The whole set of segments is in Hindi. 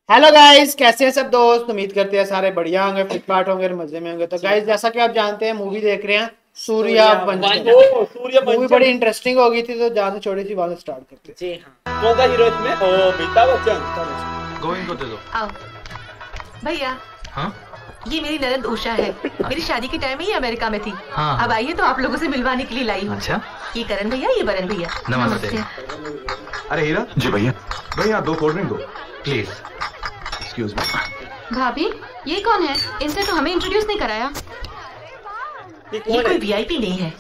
हेलो गाइस, कैसे हैं सब दोस्त। उम्मीद करते हैं सारे बढ़िया होंगे, फिट फाट होंगे, मजे में होंगे। तो गाइस, जैसा कि आप जानते हैं, मूवी देख रहे हैं सूर्यवंशम। मूवी बड़ी इंटरेस्टिंग हो गई थी, तो जहाँ से छोड़ी थी वहां से स्टार्ट करते हैं। जी हाँ, कौन सा हीरो इसमें? अमिताभ बच्चन। गोविंद को दे दो। आओ भैया। हाँ? ये मेरी ननद उषा है। मेरी शादी के टाइम ही अमेरिका में थी। हाँ। अब आइए तो आप लोगों से मिलवाने के लिए लाई हूँ। अच्छा, ये करण भैया, ये बरन भैया। नमस्ते। अरे हीरा जी भैया। भैया 2 कोल्ड ड्रिंक दो प्लीज। Excuse me. भाभी, ये कौन है? इसने तो हमें इंट्रोड्यूस नहीं कराया। ये कोई वीआईपी नहीं है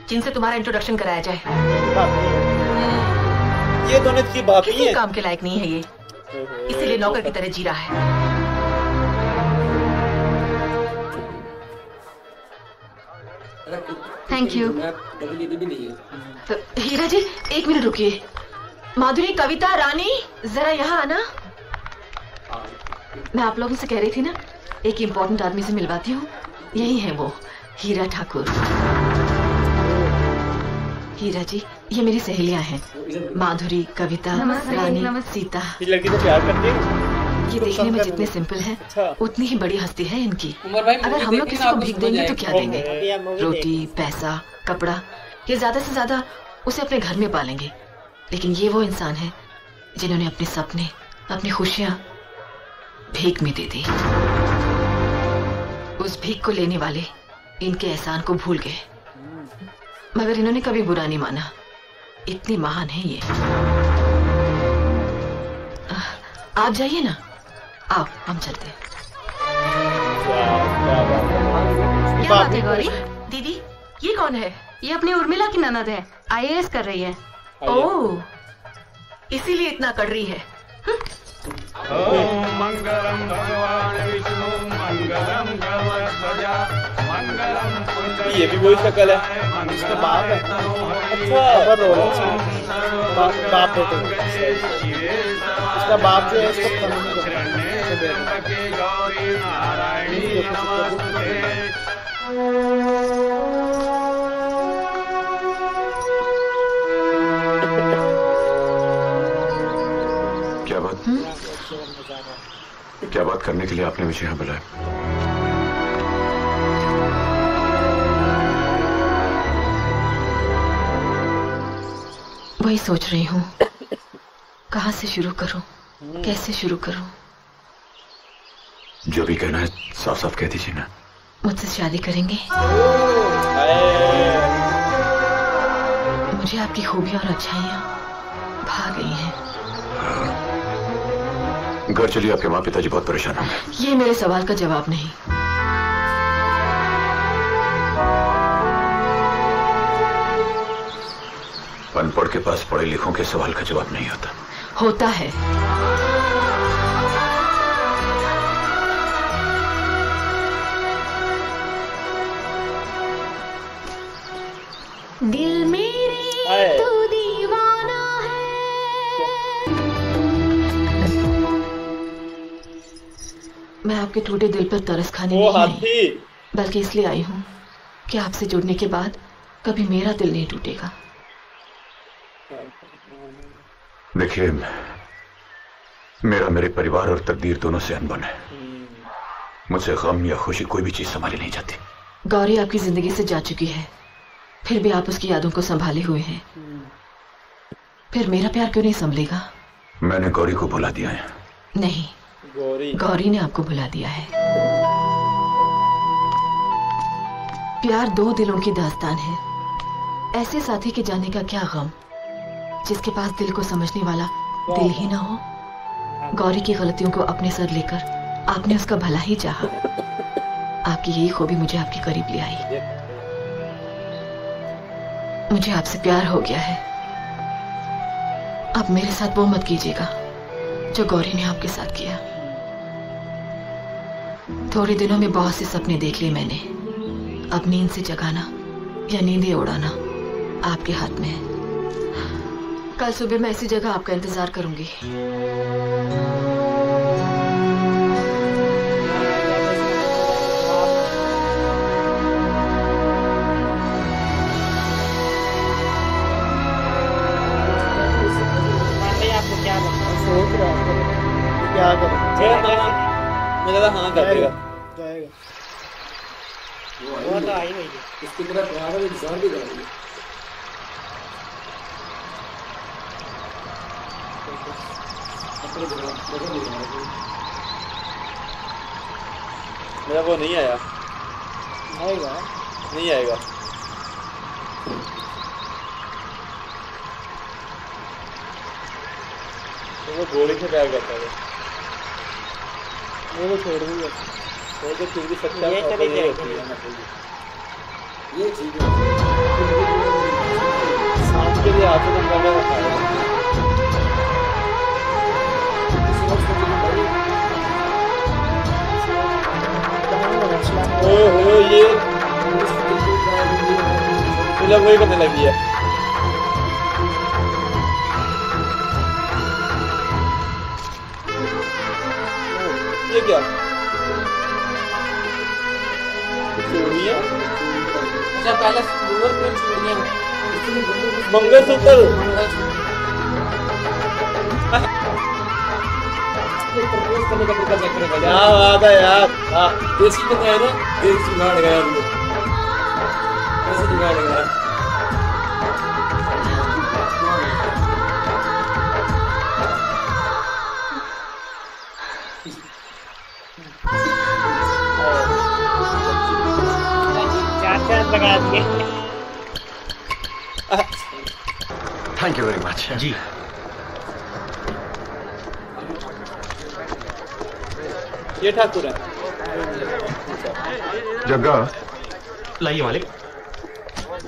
जिनसे तुम्हारा इंट्रोडक्शन कराया जाए। ये दोनों की भाभी किसी है। काम के लायक नहीं है ये, इसीलिए नौकर की तरह जी रहा है। Thank you. तो हीरा जी, 1 मिनट रुकिए। माधुरी, कविता, रानी, जरा यहाँ आना। मैं आप लोगों से कह रही थी ना, एक इम्पोर्टेंट आदमी से मिलवाती हूँ। यही है वो, हीरा ठाकुर। हीरा जी, ये मेरी सहेलियां हैं, माधुरी, कविता, रानी, सीता। ये लड़की तो प्यार करती है। ये देखने में जितने सिंपल है, उतनी ही बड़ी हस्ती है इनकी। अगर हम लोग किसी को भीख देंगे तो क्या देंगे? रोटी, पैसा, कपड़ा, ये ज्यादा से ज्यादा उसे अपने घर में पालेंगे। लेकिन ये वो इंसान है जिन्होंने अपने सपने, अपनी खुशियां भीख में दे दी। उस भीख को लेने वाले इनके एहसान को भूल गए, मगर इन्होंने कभी बुरा नहीं माना। इतनी महान है ये। आप जाइए ना, आओ हम चलते हैं। क्या बात है गौरी? दीदी, ये कौन है? ये अपनी उर्मिला की ननद है, आईएएस कर रही है। ओह, इसीलिए इतना कड़ रही है। मंगलम भगवान विष्णु मंगलम गणपतया मंगलम। ये भी वही शक्ल है, इसका बाप है। अच्छा, बाप बेटे। इसका बाप जो है इसको गौरी नारायणी नमस्ते। क्या बात करने के लिए आपने मुझे यहाँ बुलाया? वही सोच रही हूँ, कहाँ से शुरू करूँ, कैसे शुरू करूँ। जो भी कहना है साफ साफ कह दीजिए ना। मुझसे शादी करेंगे? मुझे आपकी खूबियाँ और अच्छाइयाँ भा गई हैं। घर चलिए, आपके माँ पिताजी बहुत परेशान होंगे। ये मेरे सवाल का जवाब नहीं। अनपढ़ के पास पढ़े लिखों के सवाल का जवाब नहीं होता। होता है। दिल मेरे तू दीवाना है। मैं आपके टूटे दिल पर तरस खाने नहीं आई, बल्कि इसलिए आई हूँ कि आपसे जुड़ने के बाद कभी मेरा दिल नहीं टूटेगा। देखिए, मेरे परिवार और तकदीर दोनों से अनबन है। मुझसे गम या खुशी कोई भी चीज संभाली नहीं जाती। गौरी आपकी जिंदगी से जा चुकी है, फिर भी आप उसकी यादों को संभाले हुए हैं। फिर मेरा प्यार क्यों नहीं संभलेगा? मैंने गौरी को भुला दिया है। नहीं, गौरी ने आपको भुला दिया है। प्यार 2 दिलों की दास्तान है। ऐसे साथी के जाने का क्या गम, जिसके पास दिल को समझने वाला दिल ही ना हो। गौरी की गलतियों को अपने सर लेकर आपने उसका भला ही चाहा। आपकी यही खूबी मुझे आपके करीब ले आई। मुझे आपसे प्यार हो गया है। अब मेरे साथ वो मत कीजिएगा जो गौरी ने आपके साथ किया। थोड़े दिनों में बहुत से सपने देख लिए मैंने। अब नींद से जगाना या नींदें उड़ाना आपके हाथ में है। कल सुबह मैं इसी जगह आपका इंतजार करूंगी। आपको क्या लगता है? सोच रहा है क्या करें? मुझे लगा हाँ कर देगा। जाएगा। वो तो आई हुई है। इसकी तरह प्यार है इंसान भी जाएगी। मेरा वो नहीं आया। आएगा। नहीं आएगा। तो वो गोली से प्यार करता है। वो छोड़ दूंगा। वो तो फिर भी सच्चा ये चली जाएगी। ये चीज सांप के लिए आंखों में बड़ा रखा है। ओहो ये फिल्म वही करने लगी है। ये क्या चूड़ियाँ? अच्छा पहले सिल्वर पे चूड़ियाँ मंगलसूत्र क्या बात है यार। हाँ देसी में गया ना देसी जुगाड़ गया हम लोग कैसे जुगाड़ गया लगा दिए। Thank you very much. जी ये ठाकुर है। जग्गा लाइए मालिक।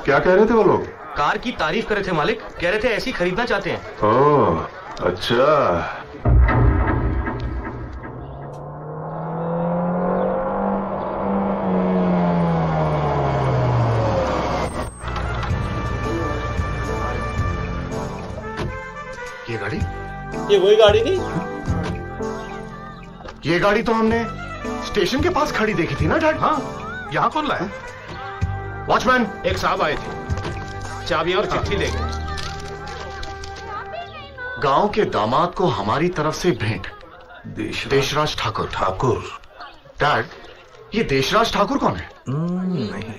क्या कह रहे थे वो लोग? कार की तारीफ कर रहे थे मालिक, कह रहे थे ऐसी खरीदना चाहते हैं। ओह अच्छा। ये गाड़ी? ये वही गाड़ी नहीं? ये गाड़ी तो हमने स्टेशन के पास खड़ी देखी थी ना डैड? हाँ, यहाँ कौन लाया? वॉचमैन एक साहब आए थे, चाबियां और चिट्ठी दे गए। गांव के दामाद को हमारी तरफ से भेंट। देशराज ठाकुर। ठाकुर? डैड, ये देशराज ठाकुर कौन है? नहीं।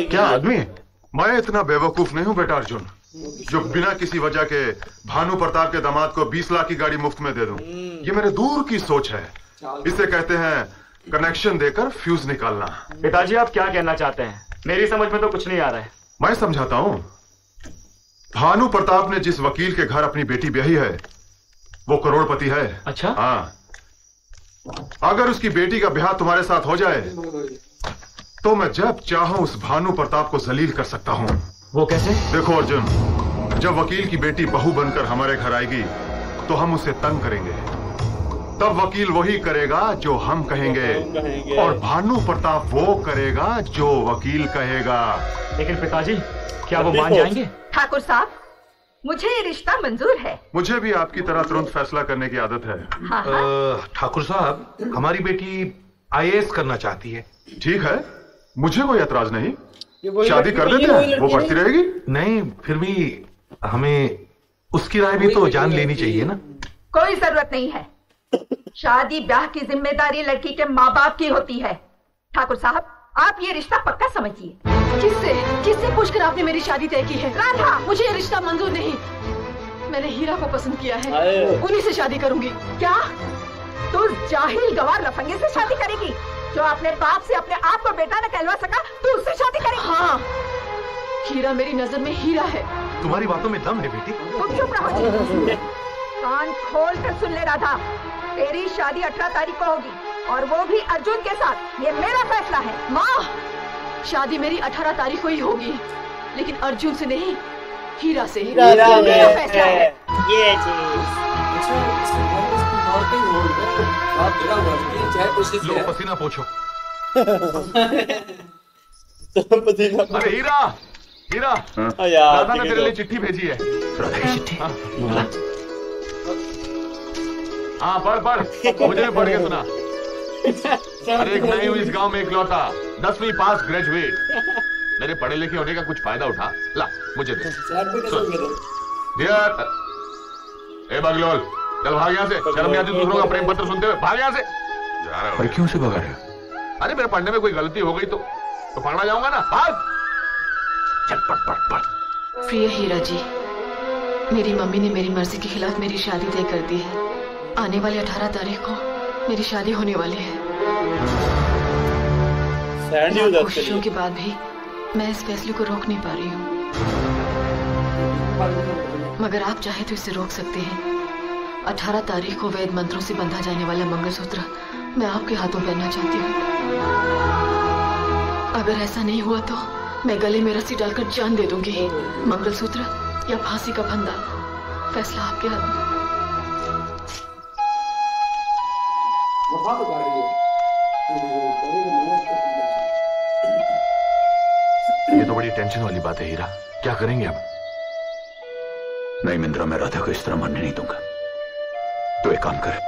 क्या आदमी है? मैं इतना बेवकूफ नहीं हूं बेटा अर्जुन, जो बिना किसी वजह के भानु प्रताप के दामाद को 20 लाख की गाड़ी मुफ्त में दे दूं। ये मेरे दूर की सोच है। इसे कहते हैं कनेक्शन देकर फ्यूज निकालना। पिताजी आप क्या कहना चाहते हैं? मेरी समझ में तो कुछ नहीं आ रहा है। मैं समझाता हूं। भानु प्रताप ने जिस वकील के घर अपनी बेटी ब्याही है वो करोड़पति है। अच्छा? हाँ। अगर उसकी बेटी का ब्याह तुम्हारे साथ हो जाए तो मैं जब चाहूं उस भानु प्रताप को जलील कर सकता हूं। वो कैसे? देखो अर्जुन, जब वकील की बेटी बहू बनकर हमारे घर आएगी तो हम उसे तंग करेंगे। तब वकील वही करेगा जो हम कहेंगे और भानु प्रताप वो करेगा जो वकील कहेगा। लेकिन पिताजी क्या वो मान जाएंगे? ठाकुर साहब, मुझे ये रिश्ता मंजूर है। मुझे भी आपकी तरह तुरंत फैसला करने की आदत है। ठाकुर साहब, हमारी बेटी IAS करना चाहती है। ठीक है, मुझे कोई एतराज नहीं। शादी कर देते हैं, वो पढ़ती रहेगी। नहीं, फिर भी हमें उसकी राय भी तो जान लेनी चाहिए ना। कोई जरूरत नहीं है। शादी ब्याह की जिम्मेदारी लड़की के माँ बाप की होती है। ठाकुर साहब, आप ये रिश्ता पक्का समझिए। किससे पूछकर आपने मेरी शादी तय की है? राधा, मुझे ये रिश्ता मंजूर नहीं। मैंने हीरा को पसंद किया है, उन्हीं से शादी करूंगी। क्या तू जाहिल गवार लफंगे से शादी करेगी? जो अपने बाप से अपने आप को बेटा न कहलवा सका, तू उससे शादी करेगी? हाँ, हीरा मेरी नजर में हीरा है। तुम्हारी बातों में दम है बेटी। तुम चुप रहो। कान खोल कर सुन ले राधा, तेरी शादी 18 तारीख को होगी और वो भी अर्जुन के साथ। ये मेरा फैसला है। माँ, शादी मेरी 18 तारीख को ही होगी, लेकिन अर्जुन से नहीं, हीरा से। मेरा फैसला है। ये चीज लो पसीना पोछो। अरे हीरा, हीरा, राधा ने तेरे लिए चिट्ठी भेजी है। राधा की चिट्ठी? हाँ पढ़, मुझे भी पढ़ के सुना। अरे एक नहीं हुई इस गांव में इकलौता 10वीं पास ग्रेजुएट, मेरे पढ़े लिखे होने का कुछ फायदा उठा। ला मुझे दे। डियर ए बगलोल, चल भाग यहाँ से, शर्म नहीं आती दूसरों का प्रेम पत्र सुनते हुए, भाग यहाँ से। अरे क्यों से भगा रहे हो? अरे मेरे पढ़ने में कोई गलती हो गई तो पकड़ा जाऊंगा ना, भाग। चल पढ़ पढ़ पढ़। प्रिय हीरा जी, मेरी मम्मी ने मेरी मर्जी के खिलाफ मेरी शादी तय कर दी है। आने वाली 18 तारीख को मेरी शादी होने वाली है। कोशिशों के बाद भी मैं इस फैसले को रोक नहीं पा रही हूँ, मगर आप चाहे तो इसे रोक सकते हैं। 18 तारीख को वैद मंत्रों से बंधा जाने वाला मंगलसूत्र मैं आपके हाथों पहनना चाहती हूँ। अगर ऐसा नहीं हुआ तो मैं गले में रस्सी डालकर जान दे दूंगी। मंगलसूत्र या फांसी का फंदा, फैसला आपके हाथ में। ये तो बड़ी टेंशन वाली बात है हीरा, क्या करेंगे अब? नहीं मिंद्रा, मैं राधा को इस तरह मानने नहीं दूंगा। तो एक काम कर,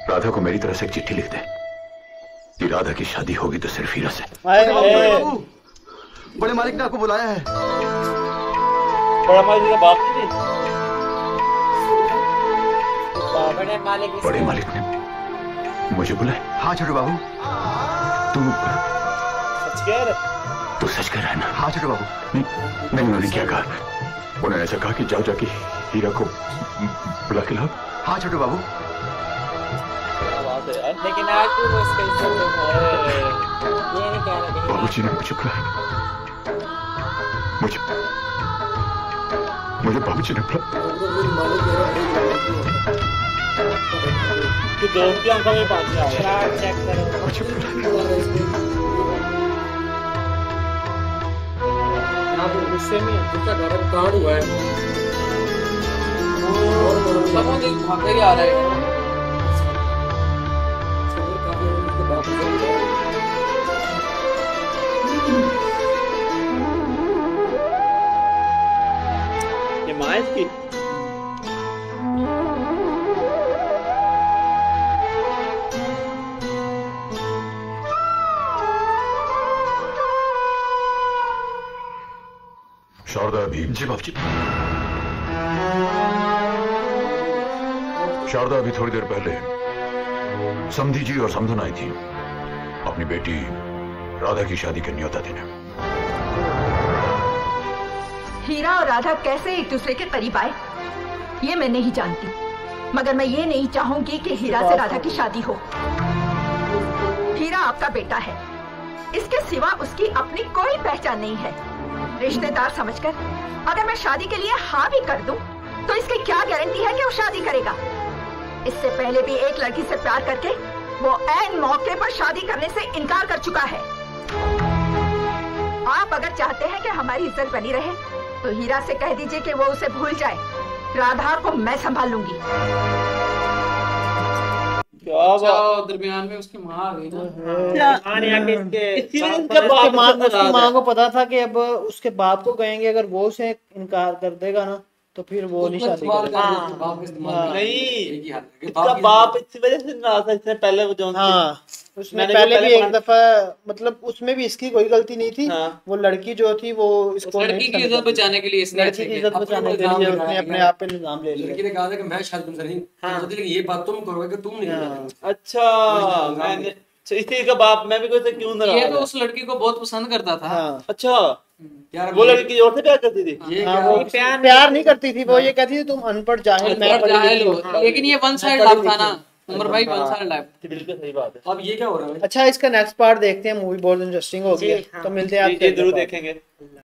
राधा को मेरी तरफ से एक चिट्ठी लिख दे कि राधा की शादी होगी तो सिर्फ हीरा से। बड़े मालिक ने आपको बुलाया है। बड़ा मालिक का बाप नहीं? बड़े मालिक ने मुझे बुलाया? हाँ छोटे बाबू। तू सच कह रहा है ना? हाँ छोटे बाबू। नहीं, उन्होंने क्या कहा? उन्होंने ऐसा कहा कि जाओ जाके हीरा को बुला के लाओ। हाँ छोटे बाबू। लेकिन आज तू ये नहीं कह रहा। बाबूजी ने मुझे बुलाया, मुझे बाबूजी ने बुलाया। तू दोस्त की आंखों में पानी आ रहा है। चेक करो। मुझे बुलाया। गुस्से में उसका घर कांड हुआ है और एक भागे आ रहा है। ये माँ इसकी शारदा अभी। जी बाबूजी। शारदा अभी थोड़ी देर पहले समधी जी और समधन आई थी अपनी बेटी राधा की शादी के न्योता देने। हीरा और राधा कैसे एक दूसरे के करीब आए ये मैं नहीं जानती, मगर मैं ये नहीं चाहूंगी कि हीरा से राधा की शादी हो। हीरा आपका बेटा है, इसके सिवा उसकी अपनी कोई पहचान नहीं है। रिश्तेदार समझकर अगर मैं शादी के लिए हाँ भी कर दूं, तो इसकी क्या गारंटी है कि वो शादी करेगा? इससे पहले भी एक लड़की से प्यार करके वो ऐन मौके पर शादी करने से इनकार कर चुका है। आप अगर चाहते हैं कि हमारी इज्जत बनी रहे तो हीरा से कह दीजिए कि वो उसे भूल जाए। राधा को मैं संभाल लूंगी। दरमियान में उसकी माँ आ गई ना। उसकी माँ को पता था कि अब उसके बाप को कहेंगे, अगर वो उसे इनकार कर देगा ना तो फिर वो नहीं शादी करेगा। नहीं, इसका बाप इसी वजह से नाराज था। इसने पहले वो जो उसने पहले भी एक दफा, मतलब उसमें भी इसकी कोई गलती नहीं थी। वो लड़की जो थी वो इसको लड़की की इज्जत बचाने के लिए इसने लड़की की इज्जत बचाने के लिए उसने अपने आप पे इल्जाम ले लिया। लड़की ने कहा था कि मैं शायद तुमसे नहीं, लेकिन ये बात तुम करोगे कि तुम नहीं। अच्छा, मैंने इसी का बाप, मैं भी कहता क्यों नाराज? ये तो उस लड़की को बहुत पसंद करता था। अच्छा, वो लड़की और से प्यार करती थी? वो प्यार नहीं करती थी, वो ये कहती थी तुम अनपढ़ जाहिल, मैं जाहिल हो। लेकिन ये वन साइड लव था ना उमर भाई, वन साइड लव। बिल्कुल सही बात है। अब ये क्या हो रहा है? अच्छा, इसका नेक्स्ट पार्ट देखते हैं, मूवी बहुत इंटरेस्टिंग होगी। तो मिलते हैं आप, जरूर देखेंगे।